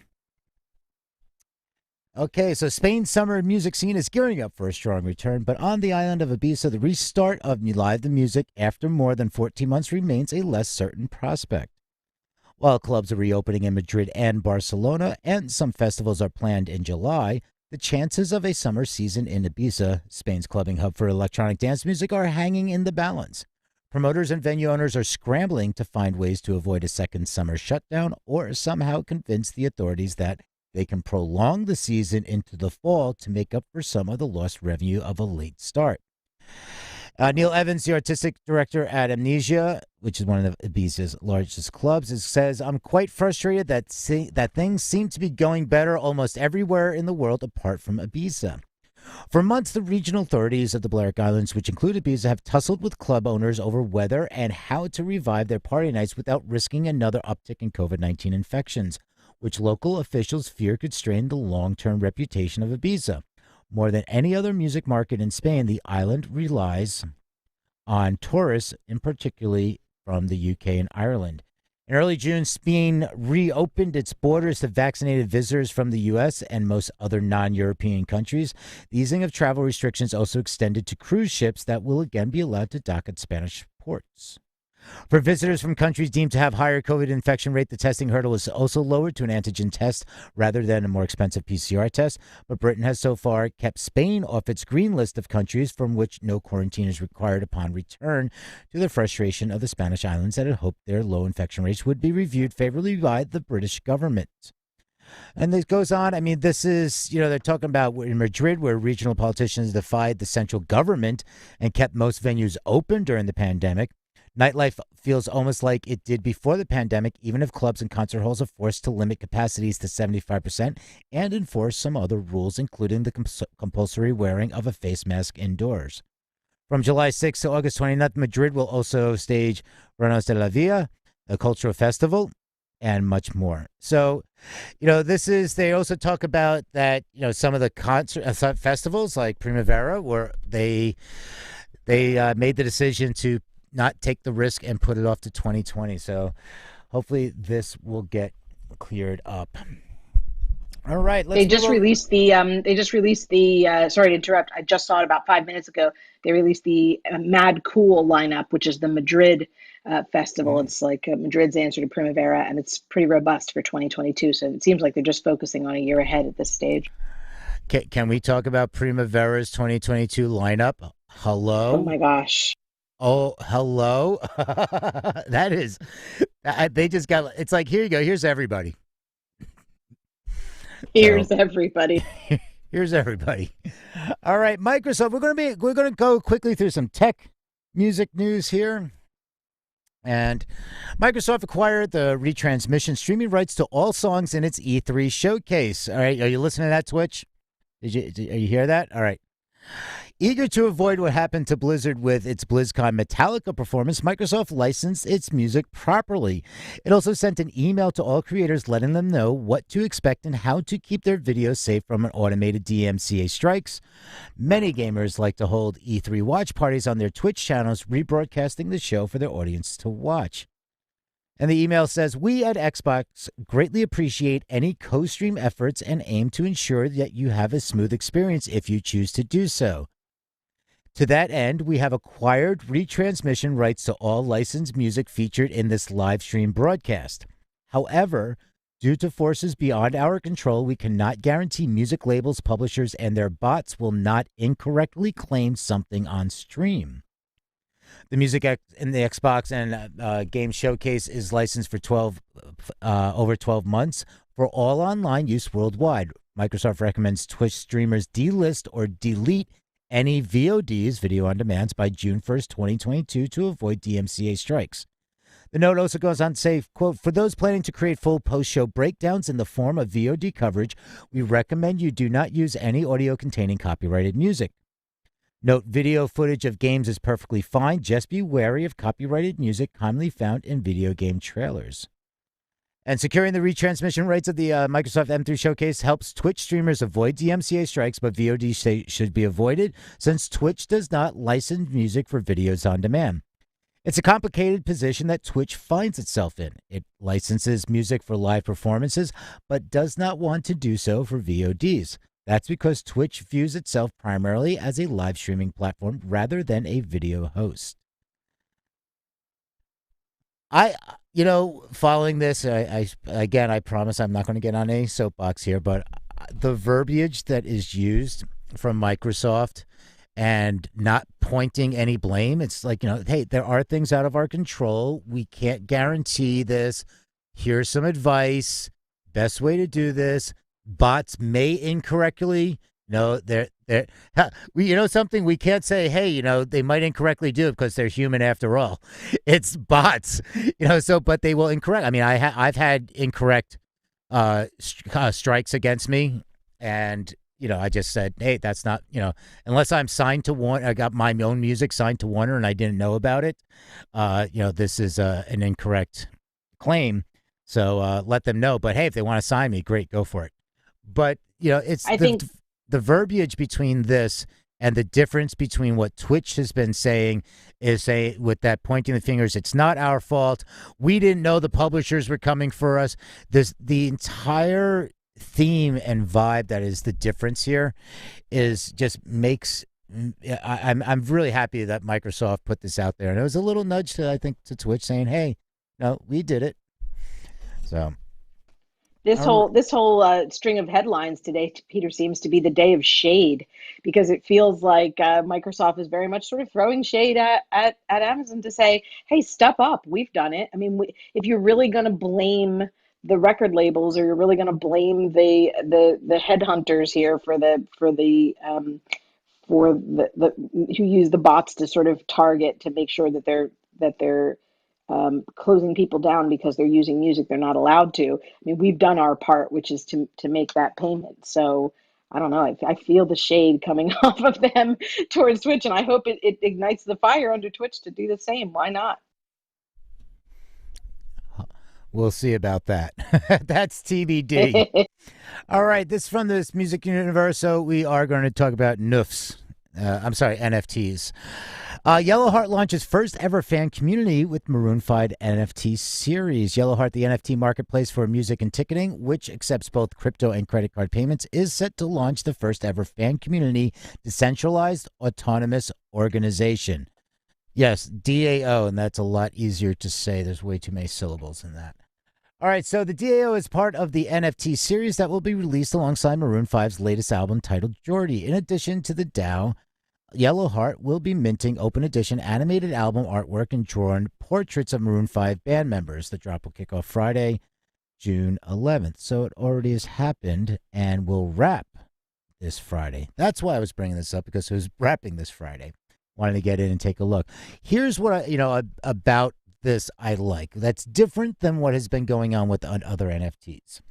B: Okay, so Spain's summer music scene is gearing up for a strong return, but on the island of Ibiza, the restart of live the music after more than 14 months remains a less certain prospect. While clubs are reopening in Madrid and Barcelona, and some festivals are planned in July, the chances of a summer season in Ibiza, Spain's clubbing hub for electronic dance music, are hanging in the balance. Promoters and venue owners are scrambling to find ways to avoid a second summer shutdown or somehow convince the authorities that they can prolong the season into the fall to make up for some of the lost revenue of a late start. Neil Evans, the artistic director at Amnesia, which is one of Ibiza's largest clubs, says, "I'm quite frustrated that things seem to be going better almost everywhere in the world apart from Ibiza. For months, the regional authorities of the Balearic Islands, which include Ibiza, have tussled with club owners over whether and how to revive their party nights without risking another uptick in COVID-19 infections, which local officials fear could strain the long-term reputation of Ibiza. More than any other music market in Spain, the island relies on tourists, in particularly from the UK and Ireland. In early June, Spain reopened its borders to vaccinated visitors from the US and most other non-European countries. The easing of travel restrictions also extended to cruise ships that will again be allowed to dock at Spanish ports. For visitors from countries deemed to have higher COVID infection rate, the testing hurdle is also lowered to an antigen test rather than a more expensive PCR test. But Britain has so far kept Spain off its green list of countries from which no quarantine is required upon return, to the frustration of the Spanish islands that had hoped their low infection rates would be reviewed favorably by the British government. And this goes on. I mean, this is, they're talking about in Madrid, where regional politicians defied the central government and kept most venues open during the pandemic. Nightlife feels almost like it did before the pandemic, even if clubs and concert halls are forced to limit capacities to 75% and enforce some other rules, including the compulsory wearing of a face mask indoors. From July 6th to August 29th, Madrid will also stage Renos de la Villa, a cultural festival, and much more. So, they also talk about that, some of the concert festivals like Primavera, where they made the decision to not take the risk and put it off to 2020. So hopefully this will get cleared up. All right,
A: They just released the sorry to interrupt. I just saw it about 5 minutes ago. They released the Mad Cool lineup, which is the Madrid festival. It's like Madrid's answer to Primavera, and it's pretty robust for 2022. So it seems like they're just focusing on a year ahead at this stage.
B: Can we talk about Primavera's 2022 lineup? Hello?
A: Oh my gosh.
B: Oh, hello. They just got, it's like, here you go. Here's everybody.
A: Here's everybody.
B: Here's everybody. All right, Microsoft, we're going to go quickly through some tech music news here. And Microsoft acquired the retransmission streaming rights to all songs in its E3 showcase. All right, are you listening to that, Twitch? Are you hear that? All right. Eager to avoid what happened to Blizzard with its BlizzCon Metallica performance, Microsoft licensed its music properly. It also sent an email to all creators letting them know what to expect and how to keep their videos safe from an automated DMCA strikes. Many gamers like to hold E3 watch parties on their Twitch channels, rebroadcasting the show for their audience to watch. And the email says, "We at Xbox greatly appreciate any co-stream efforts and aim to ensure that you have a smooth experience if you choose to do so. To that end, we have acquired retransmission rights to all licensed music featured in this live stream broadcast. However, due to forces beyond our control, we cannot guarantee music labels, publishers, and their bots will not incorrectly claim something on stream. The music in the Xbox and Game Showcase is licensed for over 12 months for all online use worldwide. Microsoft recommends Twitch streamers delist or delete any VODs, video on demands, by June 1st, 2022 to avoid DMCA strikes. The note also goes on to say, quote, "For those planning to create full post-show breakdowns in the form of VOD coverage, we recommend you do not use any audio containing copyrighted music. Note, video footage of games is perfectly fine. Just be wary of copyrighted music commonly found in video game trailers." And securing the retransmission rights of the Microsoft M3 Showcase helps Twitch streamers avoid DMCA strikes, but VOD should be avoided since Twitch does not license music for videos on demand. It's a complicated position that Twitch finds itself in. It licenses music for live performances, but does not want to do so for VODs. That's because Twitch views itself primarily as a live streaming platform rather than a video host. Following this, I promise I'm not going to get on any soapbox here, but the verbiage that is used from Microsoft and not pointing any blame, it's like, hey, there are things out of our control. We can't guarantee this. Here's some advice. Best way to do this. Bots may incorrectly, something we can't say, hey, they might incorrectly do it because they're human after all. It's bots, but they will incorrect. I mean, I've had incorrect strikes against me, and, I just said, hey, that's not, unless I'm signed to Warner, I got my own music signed to Warner and I didn't know about it. This is an incorrect claim. So let them know. But hey, if they want to sign me, great, go for it. But, it's the verbiage between this and the difference between what Twitch has been saying is with that pointing the fingers, it's not our fault. We didn't know the publishers were coming for us. The entire theme and vibe that is the difference here is just makes Yeah, I'm really happy that Microsoft put this out there, and it was a little nudge to I think to Twitch saying, "Hey, no, we did it." So,
A: This
B: all right.
A: whole string of headlines today, Peter, seems to be the day of shade because it feels like Microsoft is very much sort of throwing shade at Amazon to say, "Hey, step up, we've done it." I mean, if you're really going to blame the record labels, or you're really going to blame the headhunters here for the who use the bots to sort of target to make sure that they're closing people down because they're using music they're not allowed to. I mean, we've done our part, which is to make that payment. So I don't know. I feel the shade coming off of them towards Twitch, and I hope it ignites the fire under Twitch to do the same. Why not?
B: We'll see about that. That's TBD. All right, this is from this Music Universo. We are going to talk about NUFs. I'm sorry, NFTs. Yellowheart launches first ever fan community with Maroon 5 NFT series. Yellowheart, the NFT marketplace for music and ticketing, which accepts both crypto and credit card payments, is set to launch the first ever fan community decentralized autonomous organization. Yes, DAO, and that's a lot easier to say. There's way too many syllables in that. All right, so the DAO is part of the NFT series that will be released alongside Maroon 5's latest album titled Jordy. In addition to the DAO, Yellowheart will be minting open edition animated album artwork and drawn portraits of Maroon 5 band members. The drop will kick off Friday, June 11th. So it already has happened and will wrap this Friday. That's why I was bringing this up, because it was wrapping this Friday. Wanted to get in and take a look. Here's what about this I like. That's different than what has been going on with other NFTs.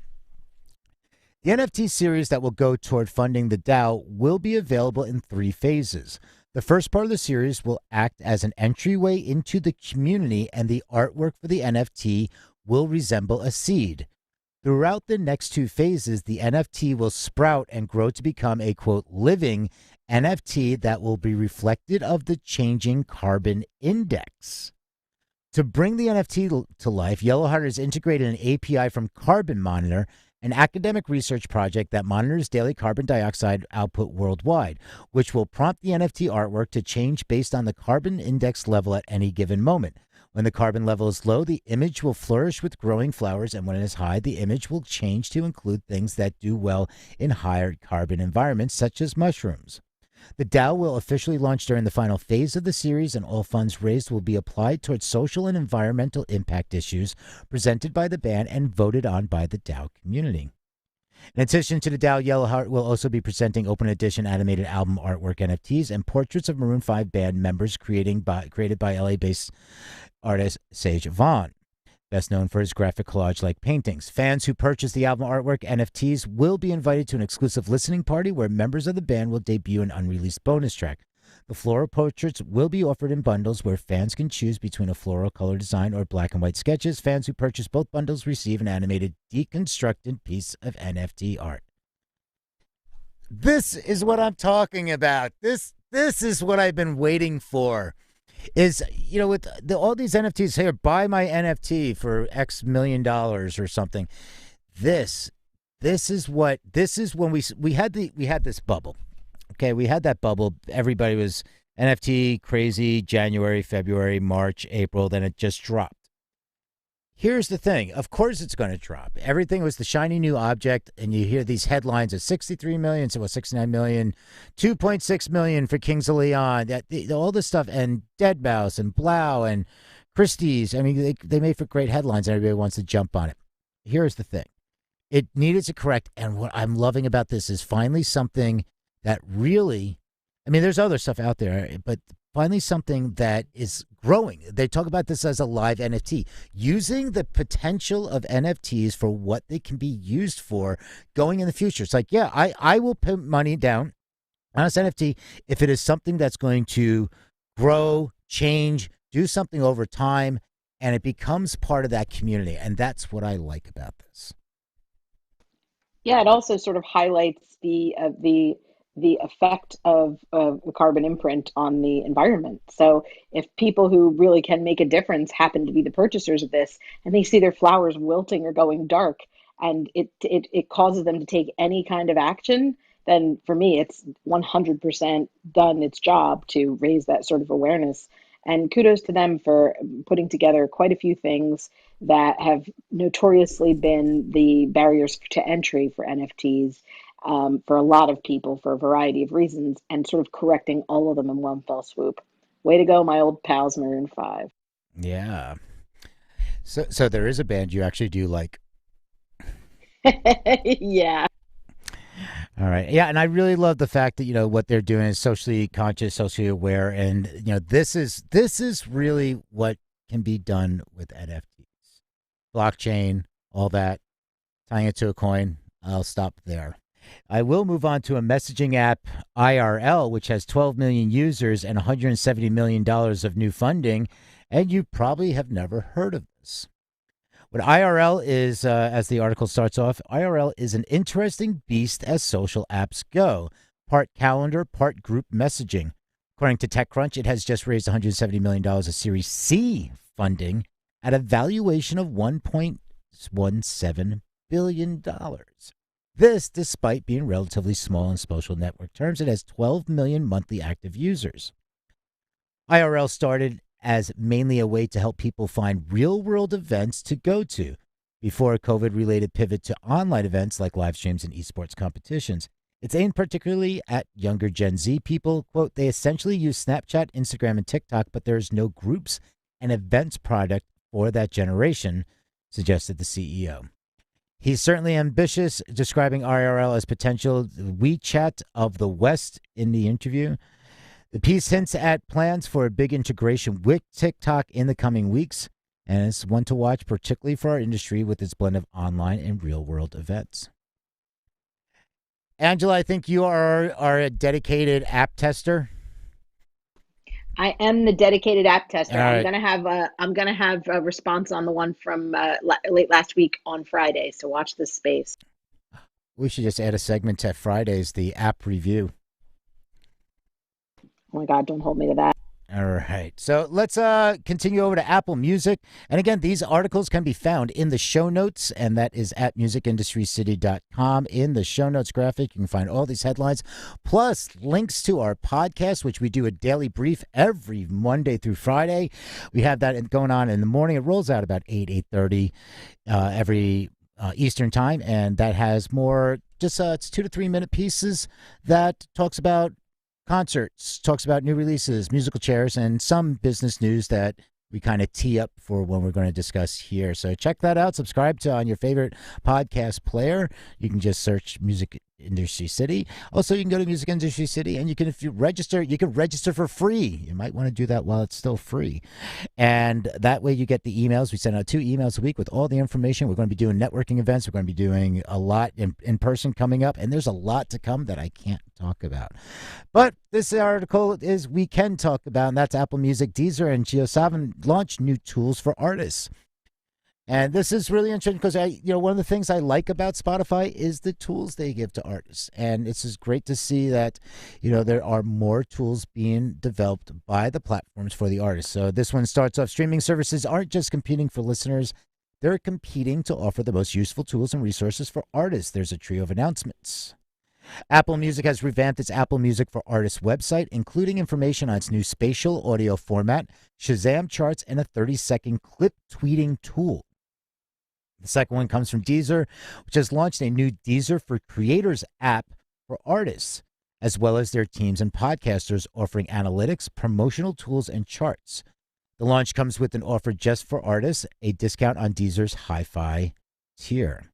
B: The NFT series that will go toward funding the DAO will be available in 3 phases. The first part of the series will act as an entryway into the community, and the artwork for the NFT will resemble a seed. Throughout the next 2 phases, the NFT will sprout and grow to become a quote living NFT that will be reflected of the changing carbon index. To bring the NFT to life, Yellowheart has integrated an API from Carbon Monitor, an academic research project that monitors daily carbon dioxide output worldwide, which will prompt the NFT artwork to change based on the carbon index level at any given moment. When the carbon level is low, the image will flourish with growing flowers, and when it is high, the image will change to include things that do well in higher carbon environments, such as mushrooms. The DAO will officially launch during the final phase of the series, and all funds raised will be applied towards social and environmental impact issues presented by the band and voted on by the DAO community. In addition to the DAO, Yellowheart will also be presenting open edition animated album artwork NFTs and portraits of Maroon 5 band members created by LA-based artist Sage Vaughn, best known for his graphic collage-like paintings. Fans who purchase the album artwork NFTs will be invited to an exclusive listening party where members of the band will debut an unreleased bonus track. The floral portraits will be offered in bundles where fans can choose between a floral color design or black and white sketches. Fans who purchase both bundles receive an animated, deconstructed piece of NFT art. This is what I'm talking about. This is what I've been waiting for. Is with all these NFTs here, buy my NFT for X million dollars or something. This is when we had this bubble. Okay, we had that bubble. Everybody was NFT crazy. January, February, March, April. Then it just dropped. Here's the thing. Of course it's going to drop. Everything was the shiny new object, and you hear these headlines of 63 million, so 69 million, 2.6 million for Kings of Leon, all this stuff, and Deadmau5 and Blau and Christie's. I mean, they made for great headlines, and everybody wants to jump on it. Here's the thing. It needed to correct, and what I'm loving about this is finally something that really, I mean, there's other stuff out there, but finally something that is growing. They talk about this as a live NFT, using the potential of NFTs for what they can be used for going in the future. It's like, yeah, I will put money down on this NFT if it is something that's going to grow, change, do something over time, and it becomes part of that community. And that's what I like about this.
A: Yeah, it also sort of highlights the effect of the carbon imprint on the environment. So if people who really can make a difference happen to be the purchasers of this, and they see their flowers wilting or going dark, and it causes them to take any kind of action, then for me, it's 100% done its job to raise that sort of awareness. And kudos to them for putting together quite a few things that have notoriously been the barriers to entry for NFTs for a lot of people for a variety of reasons, and sort of correcting all of them in one fell swoop. Way to go, my old pals, Maroon 5.
B: Yeah. So there is a band you actually do like.
A: Yeah.
B: All right. Yeah, and I really love the fact that what they're doing is socially conscious, socially aware, and this is really what can be done with NFTs. Blockchain, all that, tying it to a coin. I'll stop there. I will move on to a messaging app, IRL, which has 12 million users and $170 million of new funding, and you probably have never heard of this. What IRL is, as the article starts off, IRL is an interesting beast as social apps go. Part calendar, part group messaging. According to TechCrunch, it has just raised $170 million of Series C funding at a valuation of $1.17 billion. This, despite being relatively small in social network terms, it has 12 million monthly active users. IRL started as mainly a way to help people find real world events to go to before a COVID related pivot to online events like live streams and esports competitions. It's aimed particularly at younger Gen Z people. Quote, they essentially use Snapchat, Instagram, and TikTok, but there's no groups and events product for that generation, suggested the CEO. He's certainly ambitious, describing IRL as potential WeChat of the West in the interview. The piece hints at plans for a big integration with TikTok in the coming weeks, and it's one to watch, particularly for our industry with its blend of online and real world events. Angela, I think you are a dedicated app tester.
A: I am the dedicated app
B: All
A: tester.
B: right.
A: I'm gonna have a response on the one from late last week on Friday. So watch this space.
B: We should just add a segment to Fridays, the app review.
A: Oh my God, don't hold me to that.
B: All right. So let's continue over to Apple Music. And again, these articles can be found in the show notes, and that is at musicindustrycity.com. In the show notes graphic, you can find all these headlines, plus links to our podcast, which we do a daily brief every Monday through Friday. We have that going on in the morning. It rolls out about 8:30 every Eastern time, and that has more, just it's 2 to 3 minute pieces that talks about concerts, talks about new releases, musical chairs, and some business news that we kind of tee up for when we're going to discuss here. So check that out. Subscribe to on your favorite podcast player. You can just search Music Industry City. Also, you can go to Music Industry City, and if you register, you can register for free. You might want to do that while it's still free. And that way you get the emails. We send out 2 emails a week with all the information. We're going to be doing networking events. We're going to be doing a lot in person coming up, and there's a lot to come that I can't talk about. But this article is we can talk about, and that's Apple Music. Deezer and JioSaavn launched new tools for artists. And this is really interesting because one of the things I like about Spotify is the tools they give to artists. And it's just great to see that, there are more tools being developed by the platforms for the artists. So this one starts off, streaming services aren't just competing for listeners. They're competing to offer the most useful tools and resources for artists. There's a trio of announcements. Apple Music has revamped its Apple Music for Artists website, including information on its new spatial audio format, Shazam charts, and a 30-second clip tweeting tool. The second one comes from Deezer, which has launched a new Deezer for Creators app for artists, as well as their teams and podcasters, offering analytics, promotional tools, and charts. The launch comes with an offer just for artists, a discount on Deezer's hi-fi tier.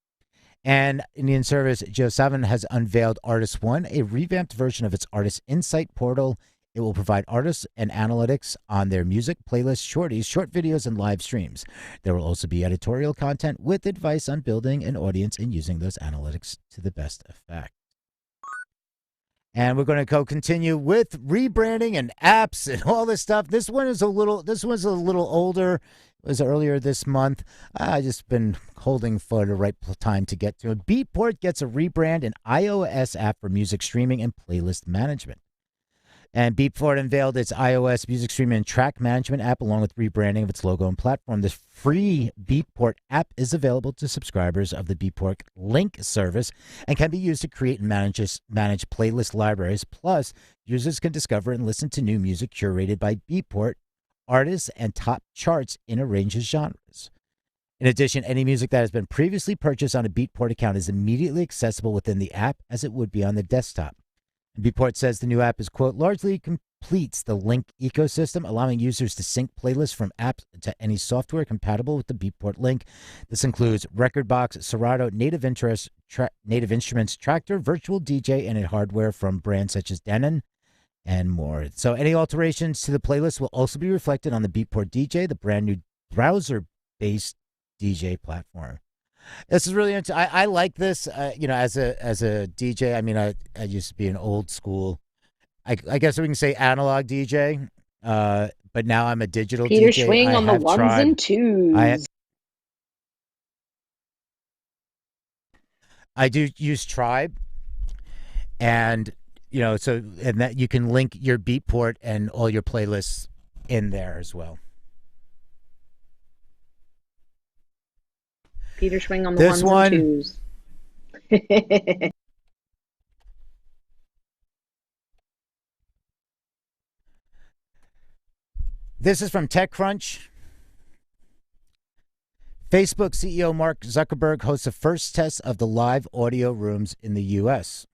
B: And Indian service JioSaavn has unveiled Artist One, a revamped version of its Artist Insight portal. It will provide artists and analytics on their music, playlists, shorties, short videos, and live streams. There will also be editorial content with advice on building an audience and using those analytics to the best effect. And we're going to continue with rebranding and apps and all this stuff. This one's a little older. It was earlier this month. I just been holding for the right time to get to it. Beatport gets a rebrand, an iOS app for music streaming and playlist management. And Beatport unveiled its iOS music streaming and track management app along with rebranding of its logo and platform. The free Beatport app is available to subscribers of the Beatport Link service and can be used to create and manage playlist libraries. Plus, users can discover and listen to new music curated by Beatport artists and top charts in a range of genres. In addition, any music that has been previously purchased on a Beatport account is immediately accessible within the app as it would be on the desktop. Beatport says the new app is, quote, largely completes the Link ecosystem, allowing users to sync playlists from apps to any software compatible with the Beatport Link. This includes Rekordbox, Serato, Native Instruments, Tractor, Virtual DJ, and hardware from brands such as Denon and more. So any alterations to the playlist will also be reflected on the Beatport DJ, the brand new browser-based DJ platform. This is really interesting. I like this. As a DJ, I mean, I used to be an old school, I guess we can say analog DJ, but now I'm a digital
A: Peter
B: DJ.
A: Schwing on the ones and twos.
B: I do use Tribe, and that you can link your Beatport and all your playlists in there as well.
A: Peter Schwing on the ones and twos.
B: This is from TechCrunch. Facebook CEO Mark Zuckerberg hosts the first test of the live audio rooms in the U.S.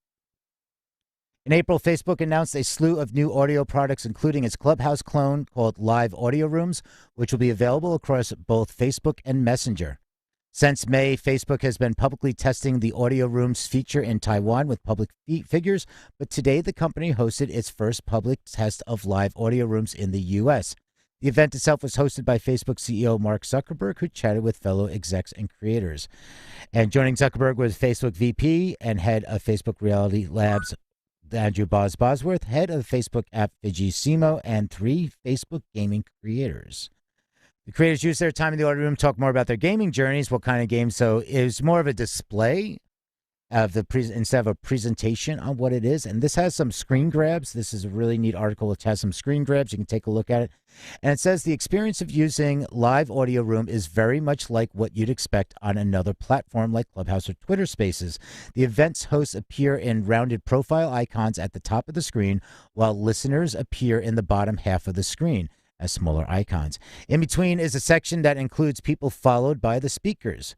B: In April, Facebook announced a slew of new audio products, including its Clubhouse clone called Live Audio Rooms, which will be available across both Facebook and Messenger. Since May, Facebook has been publicly testing the audio rooms feature in Taiwan with public figures, but today the company hosted its first public test of live audio rooms in the U.S. The event itself was hosted by Facebook CEO Mark Zuckerberg, who chatted with fellow execs and creators. And joining Zuckerberg was Facebook VP and head of Facebook Reality Labs, Andrew Bosworth, head of the Facebook app Fiji Simo, and 3 Facebook gaming creators. The creators used their time in the audio room to talk more about their gaming journeys, what kind of games. So it was more of a display of instead of a presentation on what it is. And this has some screen grabs. This is a really neat article. It has some screen grabs. You can take a look at it. And it says the experience of using Live Audio Room is very much like what you'd expect on another platform like Clubhouse or Twitter Spaces. The event's hosts appear in rounded profile icons at the top of the screen, while listeners appear in the bottom half of the screen as smaller icons. In between is a section that includes people followed by the speakers.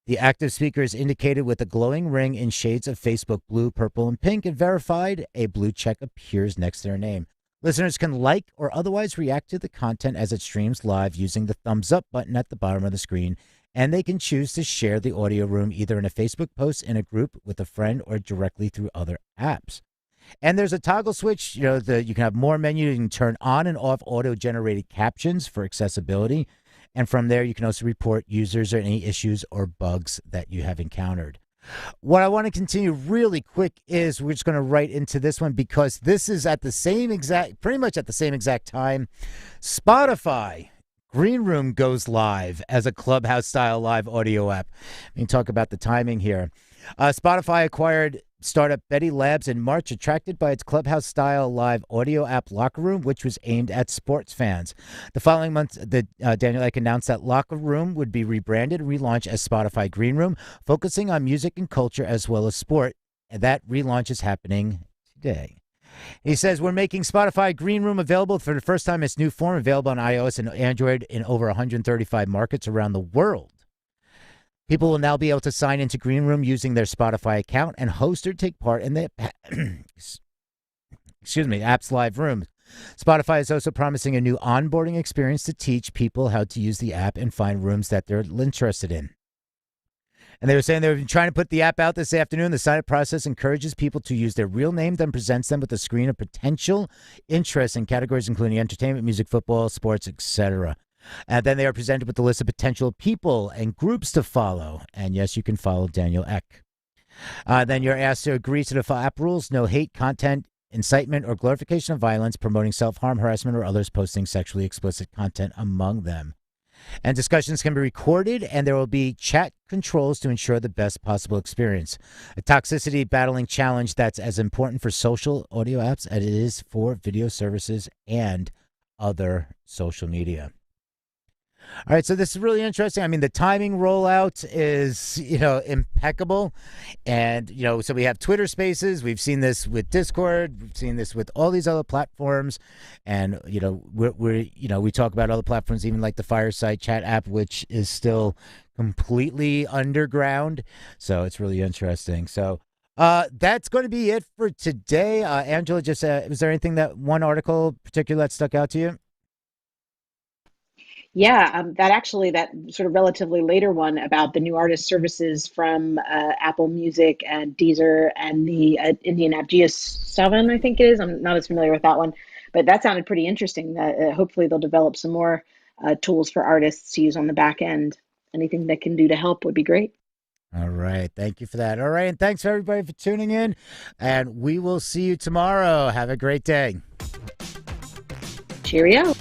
B: The active speaker is indicated with a glowing ring in shades of Facebook blue, purple, and pink, and verified, a blue check appears next to their name. Listeners can like or otherwise react to the content as it streams live using the thumbs up button at the bottom of the screen, and they can choose to share the audio room either in a Facebook post, in a group, with a friend, or directly through other apps. And there's a toggle switch. You can have more menu. You can turn on and off auto-generated captions for accessibility. And from there, you can also report users or any issues or bugs that you have encountered. What I want to continue really quick is we're just going to write into this one because this is pretty much at the same exact time. Spotify Green Room goes live as a Clubhouse-style live audio app. We can talk about the timing here. Spotify acquired startup Betty Labs in March, attracted by its Clubhouse-style live audio app Locker Room, which was aimed at sports fans. The following month, Daniel Ek announced that Locker Room would be rebranded and relaunched as Spotify Green Room, focusing on music and culture as well as sport. And that relaunch is happening today. He says, we're making Spotify Green Room available for the first time in its new form, available on iOS and Android in over 135 markets around the world. People will now be able to sign into Green Room using their Spotify account and host or take part in the app's live room. Spotify is also promising a new onboarding experience to teach people how to use the app and find rooms that they're interested in. And they were saying they were trying to put the app out this afternoon. The sign-up process encourages people to use their real name, then presents them with a screen of potential interests in categories including entertainment, music, football, sports, etc. And then they are presented with a list of potential people and groups to follow. And yes, you can follow Daniel Ek. Then you're asked to agree to the app rules: no hate content, incitement, or glorification of violence, promoting self-harm, harassment, or others posting sexually explicit content among them. And discussions can be recorded, and there will be chat controls to ensure the best possible experience. A toxicity battling challenge that's as important for social audio apps as it is for video services and other social media. All right, so this is really interesting. I mean, the timing rollout is, impeccable. And, so we have Twitter Spaces. We've seen this with Discord. We've seen this with all these other platforms. And, we talk about other platforms, even like the Fireside Chat app, which is still completely underground. So it's really interesting. So that's going to be it for today. Angela, just was there anything one article particular that stuck out to you?
A: Yeah, that sort of relatively later one about the new artist services from Apple Music and Deezer and the Indian app GS7, I think it is. I'm not as familiar with that one, but that sounded pretty interesting. Hopefully they'll develop some more tools for artists to use on the back end. Anything that can do to help would be great.
B: All right. Thank you for that. All right. And thanks for everybody for tuning in. And we will see you tomorrow. Have a great day.
A: Cheerio.